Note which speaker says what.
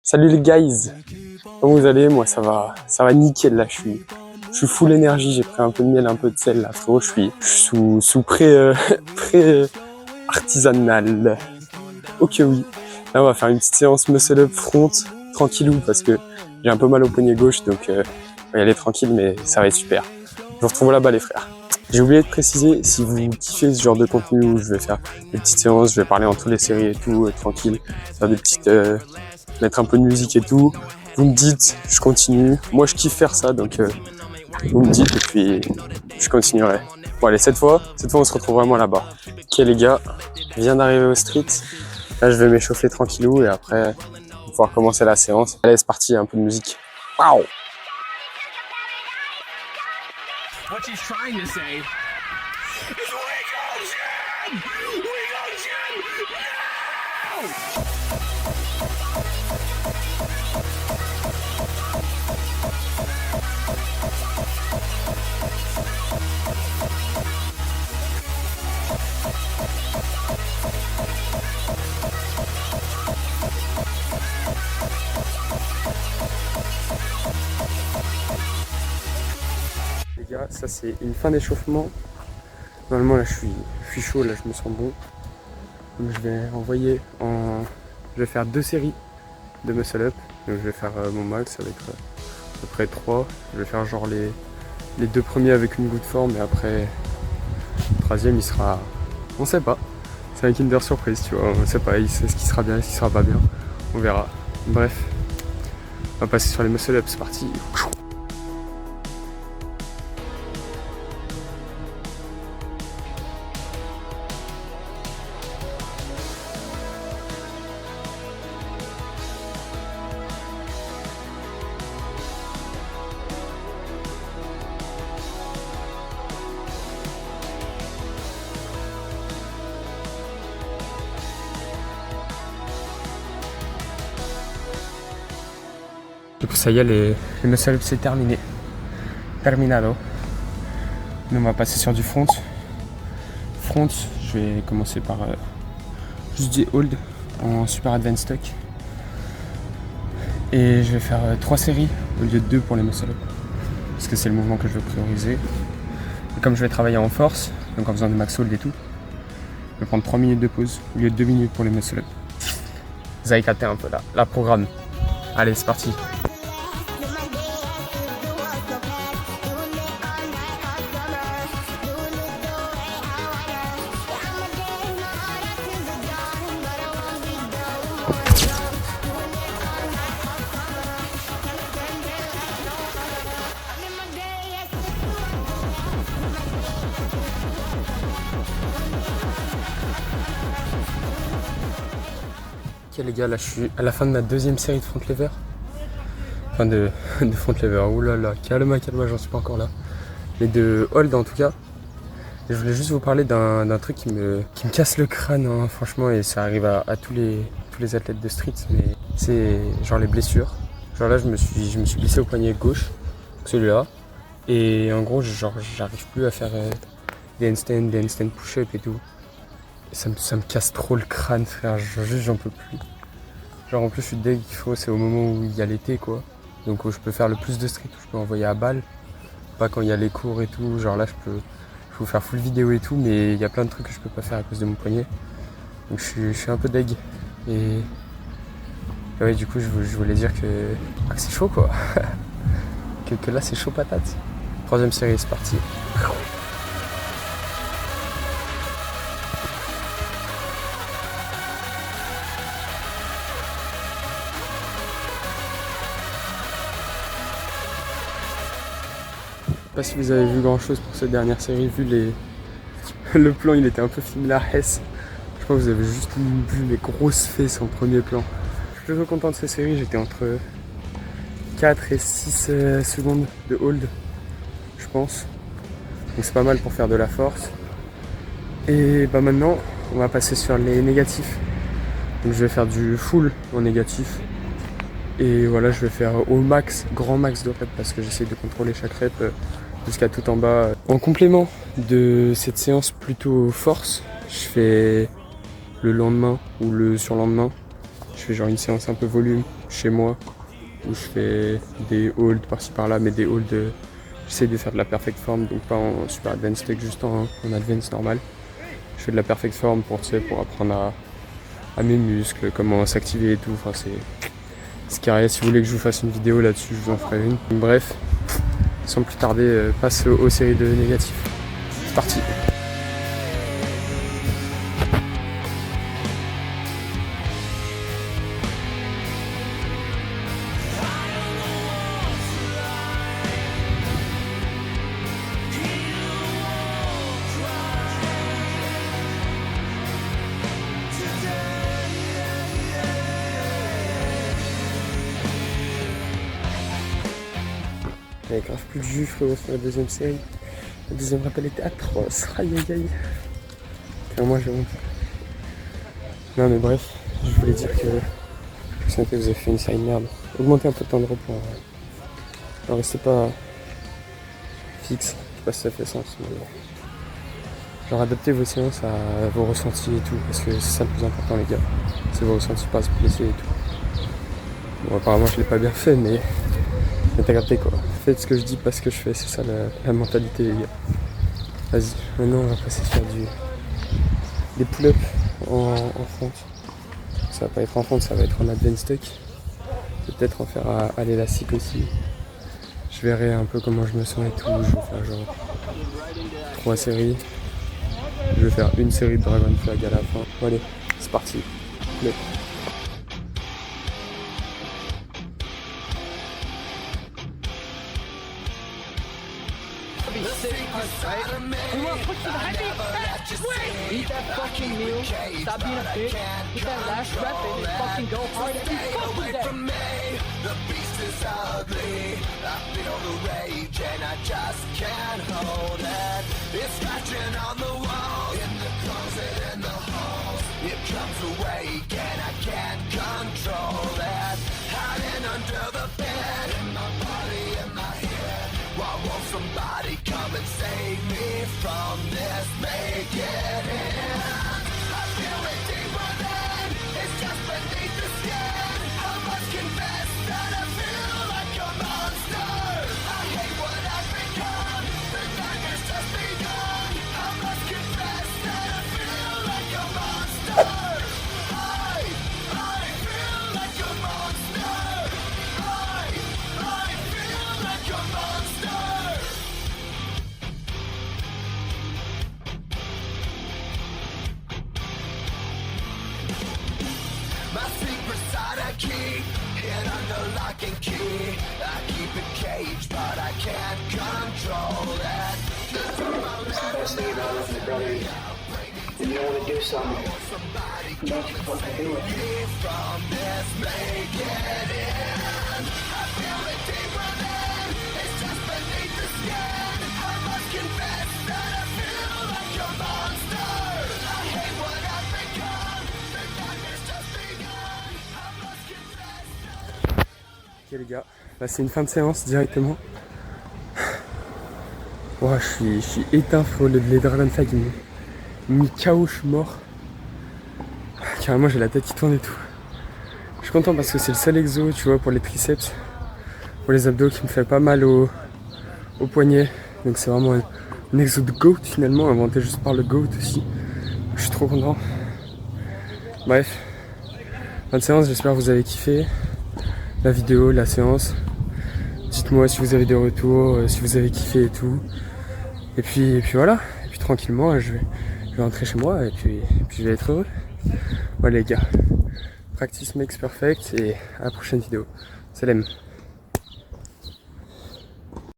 Speaker 1: Salut les guys, comment vous allez? Moi ça va nickel là, je suis full énergie, j'ai pris un peu de miel, un peu de sel là frérot, je suis sous pré, pré artisanal. Ok oui, là on va faire une petite séance muscle up front, tranquillou parce que j'ai un peu mal au poignet gauche donc on va y aller tranquille mais ça va être super. Je vous retrouve là-bas les frères. J'ai oublié de préciser, si vous kiffez ce genre de contenu où je vais faire des petites séances, je vais parler en toutes les séries et tout, tranquille, faire des petites... mettre un peu de musique et tout, vous me dites, je continue. Moi je kiffe faire ça, donc vous me dites et puis je continuerai. Bon allez, cette fois on se retrouve vraiment là-bas. Ok les gars, je viens d'arriver au street. Là je vais m'échauffer tranquillou et après on va pouvoir commencer la séance. Allez c'est parti, un peu de musique. Waouh!
Speaker 2: What she's trying to say is we go gym! We go gym now!
Speaker 1: Les gars, ça c'est une fin d'échauffement. Normalement là je suis chaud, là je me sens bon. Donc je vais envoyer en... Je vais faire 2 séries de muscle up. Donc je vais faire mon max, ça va être à peu près 3. Je vais faire genre les 2 premiers avec une goutte forme et après le 3e il sera... On sait pas. C'est un Kinder surprise tu vois, on sait pas, il sait ce qui sera bien et ce qui sera pas bien. On verra. Bref, on va passer sur les muscle up, c'est parti. Du coup ça y est, les muscle up c'est terminé. Terminado. Nous on va passer sur du front. Front, je vais commencer par juste du hold en super advanced stock. Et je vais faire 3 séries au lieu de 2 pour les muscle up. Parce que c'est le mouvement que je veux prioriser. Et comme je vais travailler en force, donc en faisant du max hold et tout, je vais prendre 3 minutes de pause au lieu de 2 minutes pour les muscle up. Vous avez capté un peu là, la programme. Allez c'est parti. Ok les gars, là je suis à la fin de ma 2e série de front lever. Enfin de front lever, oulala, calme, j'en suis pas encore là. Mais de hold en tout cas. Et je voulais juste vous parler d'un truc qui me casse le crâne, hein, franchement, et ça arrive à tous les athlètes de street, mais c'est genre les blessures. Genre là je me suis blessé au poignet gauche, celui-là. Et en gros genre j'arrive plus à faire des handstand push-up et tout. Ça me casse trop le crâne frère, j'en peux plus. Genre en plus je suis deg, c'est au moment où il y a l'été quoi. Donc où je peux faire le plus de street, où je peux envoyer à balle. Pas quand il y a les cours et tout, genre là je peux vous faire full vidéo et tout, mais il y a plein de trucs que je peux pas faire à cause de mon poignet. Donc je suis un peu deg. Et ouais du coup je voulais dire que c'est chaud quoi. que là c'est chaud patate. 3e série c'est parti. Je sais pas si vous avez vu grand chose pour cette dernière série, vu le plan il était un peu filmé la Hesse. Je crois que vous avez juste vu mes grosses fesses en premier plan. Je suis plutôt content de cette série, j'étais entre 4 et 6 secondes de hold, je pense. Donc c'est pas mal pour faire de la force. Et bah maintenant on va passer sur les négatifs. Donc je vais faire du full en négatif. Et voilà, je vais faire au max, grand max de reps parce que j'essaie de contrôler chaque rep jusqu'à tout en bas. En complément de cette séance plutôt force, je fais le lendemain ou le surlendemain, je fais genre une séance un peu volume chez moi où je fais des holds par-ci par-là, mais des holds j'essaie de faire de la perfect form, donc pas en super advanced tech, juste en advanced normal. Je fais de la perfect form pour apprendre à mes muscles, comment s'activer et tout. Enfin, c'est carré. Si vous voulez que je vous fasse une vidéo là-dessus, je vous en ferai une. Bref, sans plus tarder, passe aux séries de négatifs. C'est parti. Il y avait grave plus de jus frérot sur la deuxième série. La deuxième rappel était atroce. Aïe aïe aïe. Moi j'ai honte. Non mais bref, je voulais dire que je sentais que vous avez fait une série de merde. Augmentez un peu le temps de repos. Alors restez pas fixe. Je sais pas si ça fait sens. Mais genre adaptez vos séances à vos ressentis et tout. Parce que c'est ça le plus important les gars. C'est vos ressentis, pas se blesser et tout. Bon apparemment je l'ai pas bien fait mais t'as capté quoi. Faites ce que je dis, pas ce que je fais, c'est ça la mentalité les gars. Vas-y, maintenant on va passer sur des pull-ups en front. Ça va pas être en front, ça va être en advanced tech. Peut-être en faire à l'élastique aussi. Je verrai un peu comment je me sens et tout. Je vais faire genre 3 séries. Je vais faire une série de Dragon Flag à la fin. Bon, allez, c'est parti. Pull-up.
Speaker 3: Right? We want to push to the heavy. Eat that fucking meal. Stop being a bitch. Get that last rep and fucking go hard. And fuck with that.
Speaker 2: The beast is ugly. I feel the rage and I just can't hold it. It's scratching on the wall, in the closet, in the halls. It comes awake and I can't control it. Hiding under the bed, in my body, in my head. Why won't somebody come and save me from this? Make it end. I feel it deep within. It's just beneath the skin. I must confess that I feel like a monster. I hate what I've become. The nightmare's just begun. I must confess that I feel like a monster. I feel like a monster. I feel like a monster. My secret side I keep it under lock and key. I keep it caged, but I can't control it.
Speaker 4: Best thing about it, my brother, when you want to do something, don't you fucking do it.
Speaker 2: From this, make it end. I feel it deep within. It's just beneath the skin. I must confess that I feel like a monster. I hate what I've become. The nightmare's just begun. I must confess.
Speaker 1: Ok les gars, là c'est une fin de séance directement. Ouah, je suis éteint frérot, les Dragon Flag ils m'ont mis KO, je suis mort. Carrément j'ai la tête qui tourne et tout. Je suis content parce que c'est le seul exo tu vois pour les triceps, pour les abdos qui me fait pas mal au poignet. Donc c'est vraiment un exo de GOAT finalement, inventé juste par le GOAT aussi. Je suis trop content. Bref, fin de séance, j'espère que vous avez kiffé la vidéo, la séance. Dites-moi si vous avez des retours, si vous avez kiffé et tout. Et puis voilà, et puis tranquillement je vais rentrer chez moi et puis je vais être heureux. Voilà les gars, practice makes perfect et à la prochaine vidéo. Salam.